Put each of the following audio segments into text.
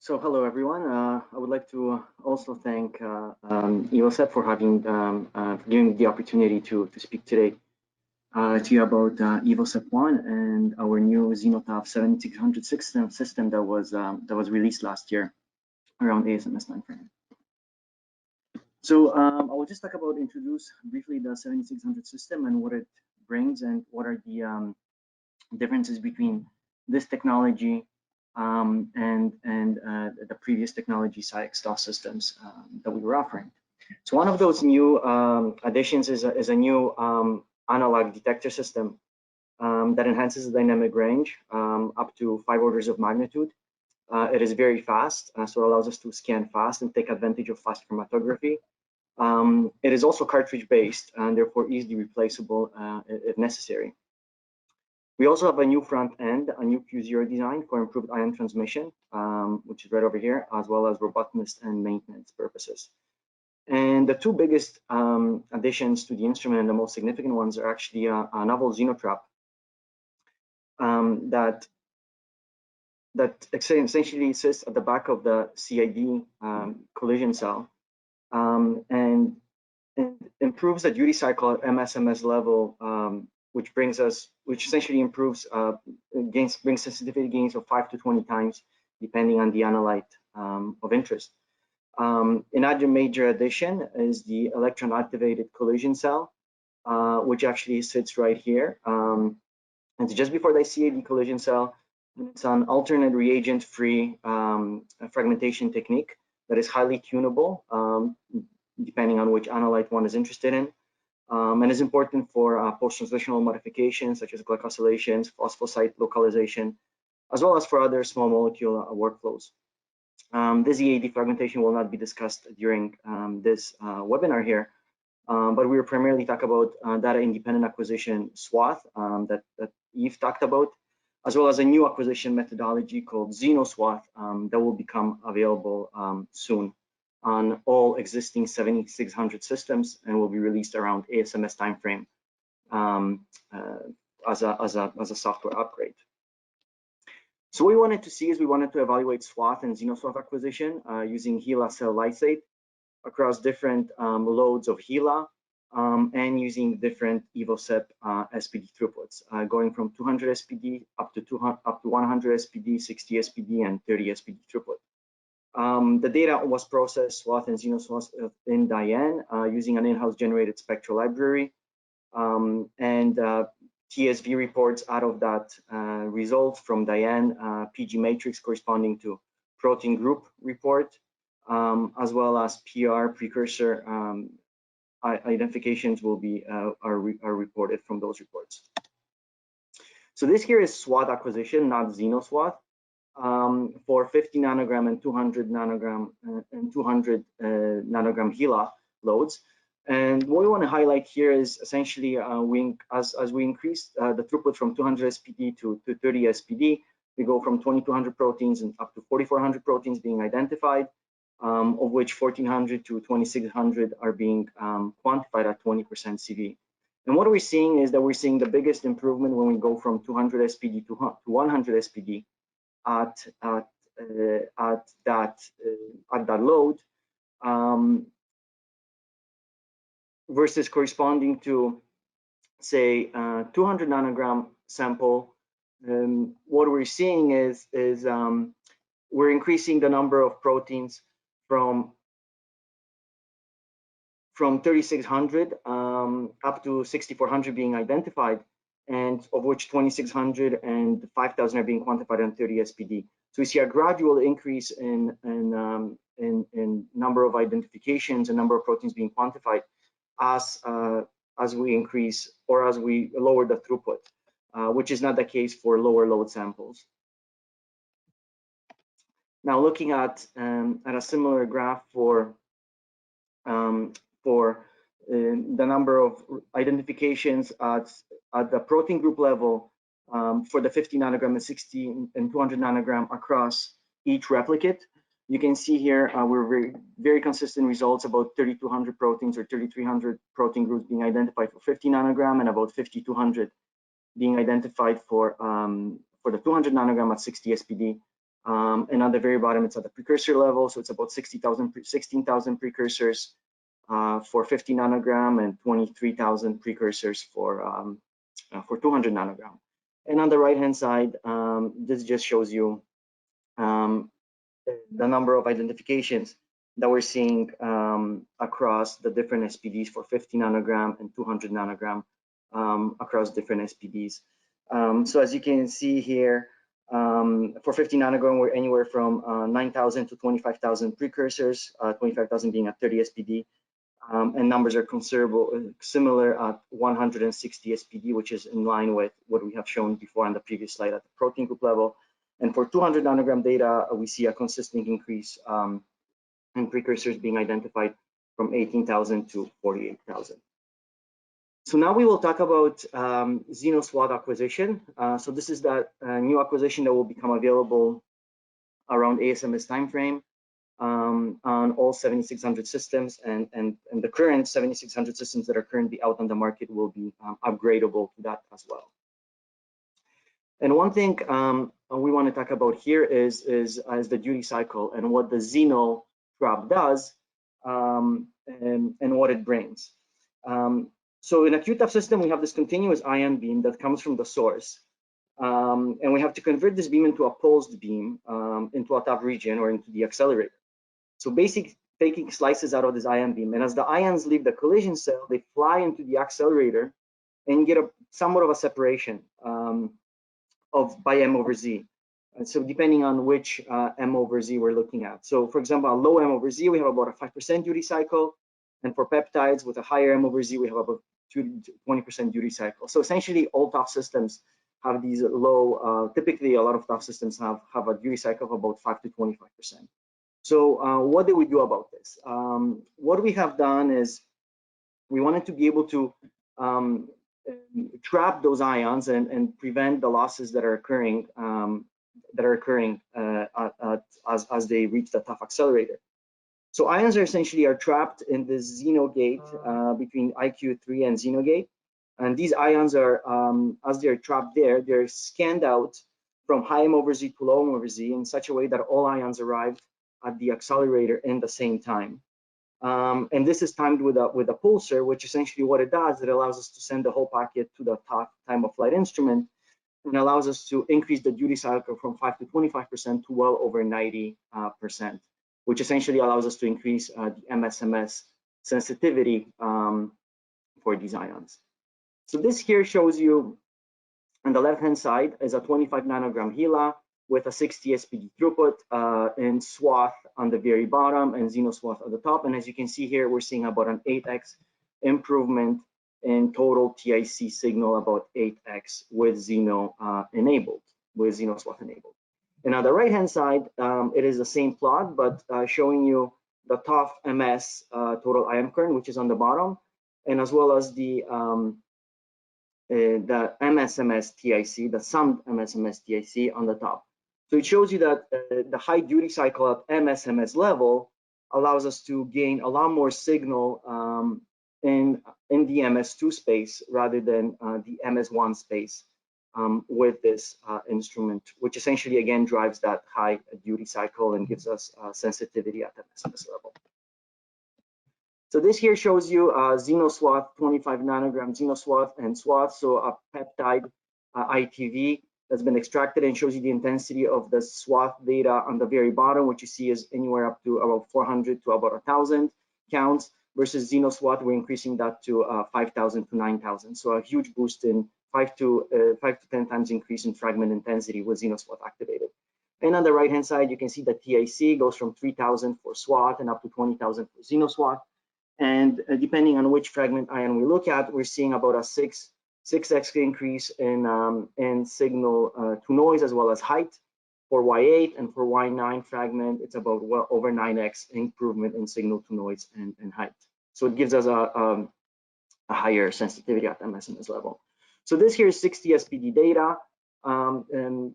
So hello everyone. I would like to also thank Evosep for having for giving me the opportunity to speak today to you about Evosep 1 and our new Xenotaph 7600 system that was released last year around ASMS timeframe. So I will just introduce briefly the 7600 system and what it brings and what are the differences between this technology and the previous technology SciEx systems that we were offering. So one of those new additions is a new analog detector system that enhances the dynamic range up to 5 orders of magnitude. It is very fast, so it allows us to scan fast and take advantage of fast chromatography. It is also cartridge-based and therefore easily replaceable if necessary. We also have a new front end, a new Q0 design for improved ion transmission, which is right over here, as well as robustness and maintenance purposes. And the two biggest additions to the instrument, and the most significant ones, are actually a novel xenotrap that essentially sits at the back of the CID collision cell and improves the duty cycle at MSMS level, which essentially improves brings sensitivity gains of 5 to 20 times, depending on the analyte of interest. Another major addition is the electron activated collision cell, which actually sits right here. And just before the CAD collision cell, it's an alternate reagent-free fragmentation technique that is highly tunable, depending on which analyte one is interested in. And is important for post-translational modifications such as glycosylations, phosphosite localization, as well as for other small molecule workflows. This EAD fragmentation will not be discussed during this webinar here, but we will primarily talk about data independent acquisition SWATH that Eve talked about, as well as a new acquisition methodology called XenoSWATH that will become available soon on all existing 7600 systems and will be released around ASMS timeframe as a software upgrade. So what we wanted to see is we wanted to evaluate SWATH and XenoSWATH acquisition using HeLa cell lysate across different loads of HeLa and using different Evosep SPD throughputs, going from 200 SPD up to 100 SPD, 60 SPD, and 30 SPD throughput. The data was processed, SWATH and XenoSWATH, in Diane using an in-house generated spectral library, and TSV reports out of that result from Diane, PG matrix corresponding to protein group report, as well as PR precursor identifications will be are reported from those reports. So this here is SWATH acquisition, not XenoSWATH. For 50 nanogram and 200 nanogram nanogram HeLa loads. And what we want to highlight here is essentially as we increase the throughput from 200 SPD to 30 SPD, we go from 2200 proteins and up to 4400 proteins being identified, of which 1400 to 2600 are being quantified at 20% CV. And what we're seeing is that we're seeing the biggest improvement when we go from 200 SPD to 100 SPD. At that load versus corresponding to, say, 200 nanogram sample. What we're seeing is we're increasing the number of proteins from 3600 up to 6400 being identified, and of which 2600 and 5000 are being quantified on 30 SPD. So we see a gradual increase in number of identifications and number of proteins being quantified as we increase or as we lower the throughput, which is not the case for lower load samples. Now looking at a similar graph for the number of identifications at the protein group level for the 50 nanogram and 60 and 200 nanogram across each replicate. You can see here we're very consistent results, about 3200 proteins or 3300 protein groups being identified for 50 nanogram and about 5200 being identified for the 200 nanogram at 60 SPD. And on the very bottom, it's at the precursor level. So it's about 16,000 precursors for 50 nanogram and 23,000 precursors for 200 nanogram. And on the right-hand side, this just shows you the number of identifications that we're seeing across the different SPDs for 50 nanogram and 200 nanogram across different SPDs. So as you can see here, for 50 nanogram, we're anywhere from 9,000 to 25,000 precursors, 25,000 being a 30 SPD. And numbers are similar at 160 SPD, which is in line with what we have shown before on the previous slide at the protein group level. And for 200 nanogram data, we see a consistent increase in precursors being identified from 18,000 to 48,000. So now we will talk about XenoSWAT acquisition. So this is that new acquisition that will become available around ASMS timeframe on all 7600 systems, and the current 7600 systems that are currently out on the market will be upgradable to that as well. And one thing we want to talk about here is the duty cycle and what the Xeno trap does and what it brings. So in a QTAF system, we have this continuous ion beam that comes from the source. And we have to convert this beam into a pulsed beam into a TAF region or into the accelerator. So basically taking slices out of this ion beam. And as the ions leave the collision cell, they fly into the accelerator and get somewhat of a separation by M over Z. And so depending on which M over Z we're looking at. So for example, a low M over Z, we have about a 5% duty cycle. And for peptides with a higher M over Z, we have about 20% duty cycle. So essentially all TAF systems have these low, typically a lot of TAF systems have a duty cycle of about 5 to 25%. So what did we do about this? What we have done is we wanted to be able to trap those ions and prevent the losses that are occurring as they reach the TAF accelerator. So ions are essentially trapped in this Xeno gate between IQ3 and Xeno gate. And these ions are, as they're trapped there, they're scanned out from high M over Z to low M over Z in such a way that all ions arrive at the accelerator in the same time. And this is timed with a pulsar, which essentially what it does, it allows us to send the whole packet to the TAF time of flight instrument and allows us to increase the duty cycle from 5 to 25% to well over 90%, which essentially allows us to increase the MSMS sensitivity for these ions. So this here shows you on the left-hand side is a 25 nanogram HeLa with a 60 SPD throughput and SWATH on the very bottom and XenoSWAT at the top. And as you can see here, we're seeing about an 8x improvement in total TIC signal, about 8x with Xeno enabled, with XenoSWAT enabled. And on the right-hand side, it is the same plot, but showing you the TAF MS total ion current, which is on the bottom, and as well as the MSMS TIC, the summed MSMS TIC on the top. So it shows you that the high duty cycle at MSMS level allows us to gain a lot more signal in the MS2 space rather than the MS1 space with this instrument, which essentially again drives that high duty cycle and gives us sensitivity at the MSMS level. So this here shows you XenoSWAT 25 nanogram XenoSWAT and SWAT, so a peptide ITV that's been extracted and shows you the intensity of the SWAT data on the very bottom, which you see is anywhere up to about 400 to about 1,000 counts, versus XenoSWAT, we're increasing that to 5,000 to 9,000. So a huge boost in 5 to 10 times increase in fragment intensity with XenoSWAT activated. And on the right-hand side, you can see that TIC goes from 3,000 for SWAT and up to 20,000 for XenoSWAT. And depending on which fragment ion we look at, we're seeing about a 6x increase in signal to noise as well as height. For Y8 and for Y9 fragment, it's about well over 9x improvement in signal to noise and height. So it gives us a higher sensitivity at MSMS level. So this here is 60 SPD data, and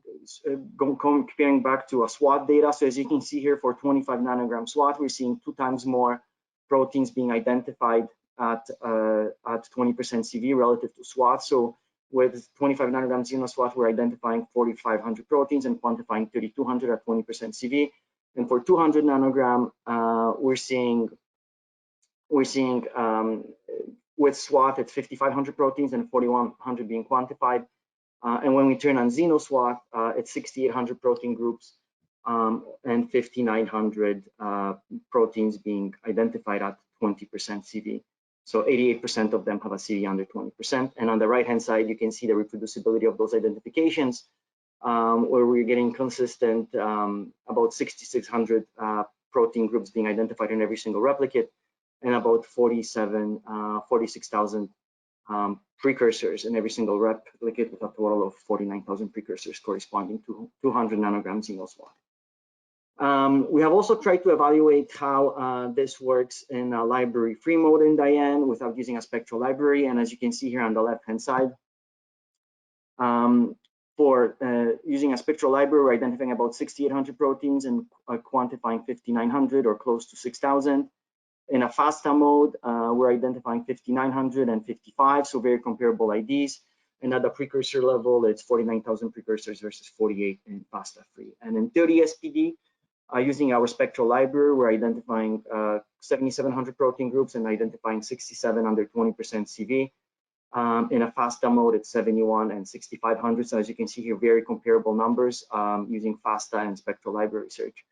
comparing back to a SWAT data. So as you can see here, for 25 nanogram SWAT, we're seeing 2 times more proteins being identified at 20% CV relative to SWAT. So with 25 nanogram XenoSWAT, we're identifying 4,500 proteins and quantifying 3,200 at 20% CV. And for 200 nanogram, we're seeing with SWAT, it's 5,500 proteins and 4,100 being quantified. And when we turn on XenoSWAT, it's 6,800 protein groups and 5,900 proteins being identified at 20% CV. So 88% of them have a CV under 20%. And on the right-hand side, you can see the reproducibility of those identifications, where we're getting consistent about 6,600 protein groups being identified in every single replicate, and about 46,000 precursors in every single replicate, with a total of 49,000 precursors corresponding to 200 nanograms XenoSWAT. We have also tried to evaluate how this works in a library-free mode in Diane without using a spectral library. And as you can see here on the left-hand side, for using a spectral library, we're identifying about 6,800 proteins and quantifying 5,900 or close to 6,000. In a FASTA mode, we're identifying 5,900 and 55, so very comparable IDs. And at the precursor level, it's 49,000 precursors versus 48 in FASTA free. And in 30 SPD, using our spectral library, we're identifying 7,700 protein groups and identifying 67 under 20% CV. In a FASTA mode, it's 71 and 6,500. So as you can see here, very comparable numbers using FASTA and spectral library search.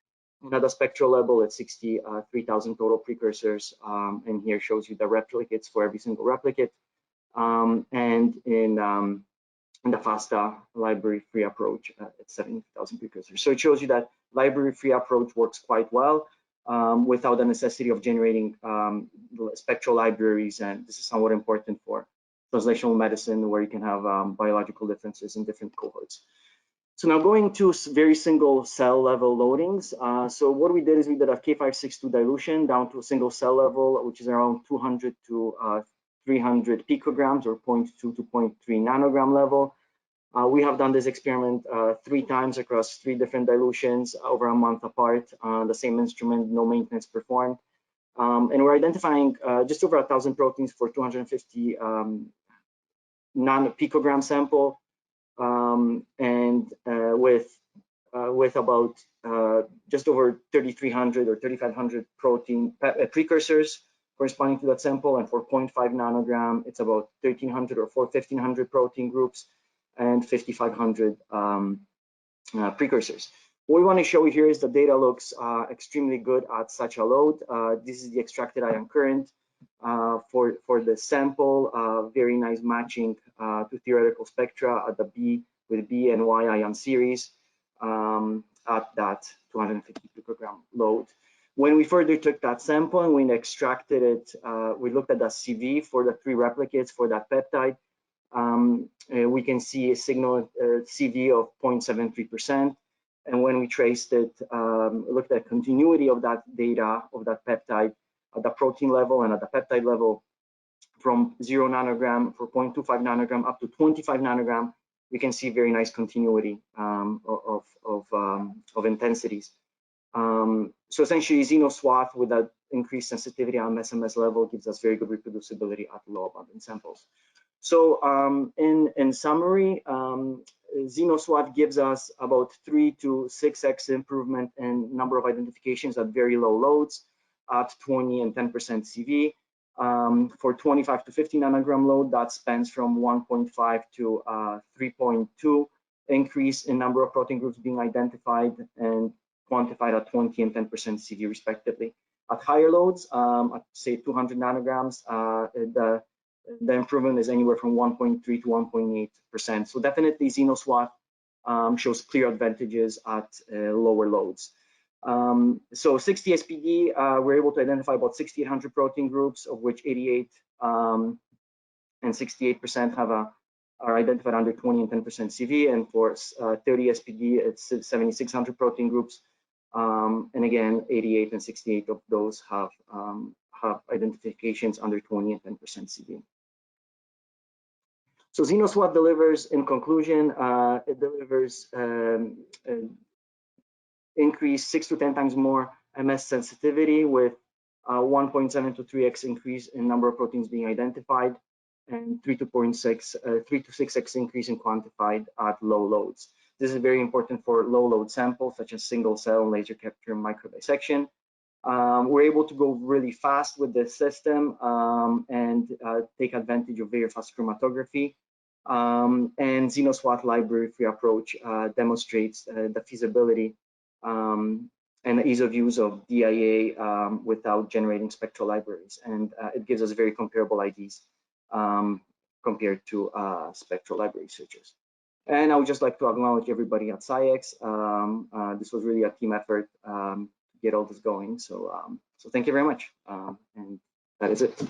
And at the spectral level, it's 63,000 total precursors. And here shows you the replicates for every single replicate. And in the FASTA library-free approach, it's 70,000 precursors. So it shows you that library-free approach works quite well without the necessity of generating spectral libraries. And this is somewhat important for translational medicine, where you can have biological differences in different cohorts. So now going to very single cell level loadings. So what we did is we did a K562 dilution down to a single cell level, which is around 200 to 300 picograms or 0.2 to 0.3 nanogram level. We have done this experiment 3 times across 3 different dilutions over a month apart on the same instrument, no maintenance performed. And we're identifying just over 1,000 proteins for 250 picogram sample, and with about just over 3,300 or 3,500 protein precursors corresponding to that sample. And for 0.5 nanogram, it's about 1,300 or 1,500 protein groups and 5,500 precursors. What we want to show you here is the data looks extremely good at such a load. This is the extracted ion current for the sample. Very nice matching to theoretical spectra at the B with B and Y ion series at that 250 picogram load. When we further took that sample and we extracted it, we looked at the CV for the 3 replicates for that peptide. We can see a signal CV of 0.73%. And when we traced it, looked at continuity of that data of that peptide at the protein level and at the peptide level from 0 nanogram for 0.25 nanogram up to 25 nanogram, we can see very nice continuity of intensities. So essentially, XenoSWAT with that increased sensitivity on SMS level gives us very good reproducibility at low abundance samples. So in summary, XenoSWAT gives us about 3 to 6x improvement in number of identifications at very low loads at 20 and 10% CV. For 25 to 50 nanogram load, that spans from 1.5 to 3.2 increase in number of protein groups being identified and quantified at 20 and 10% CV respectively. At higher loads, at say 200 nanograms, the improvement is anywhere from 1.3 to 1.8%. So definitely XenoSWAT shows clear advantages at lower loads. So 60 SPD, we're able to identify about 6,800 protein groups, of which 88 and 68% are identified under 20 and 10% CV. And for 30 SPD, it's 7,600 protein groups. And again, 88 and 68 of those have identifications under 20 and 10% CV. So XenoSWAT delivers, in conclusion, it delivers increase 6 to 10 times more MS sensitivity with 1.7 to 3x increase in number of proteins being identified, and 3 to 6x increase in quantified at low loads. This is very important for low load samples such as single cell laser capture microdissection. We're able to go really fast with this system and take advantage of very fast chromatography. And XenoSWAT library-free approach demonstrates the feasibility and the ease of use of DIA without generating spectral libraries. And it gives us very comparable IDs compared to spectral library searches. And I would just like to acknowledge everybody at SciEx. This was really a team effort to get all this going. So, so thank you very much. And that is it.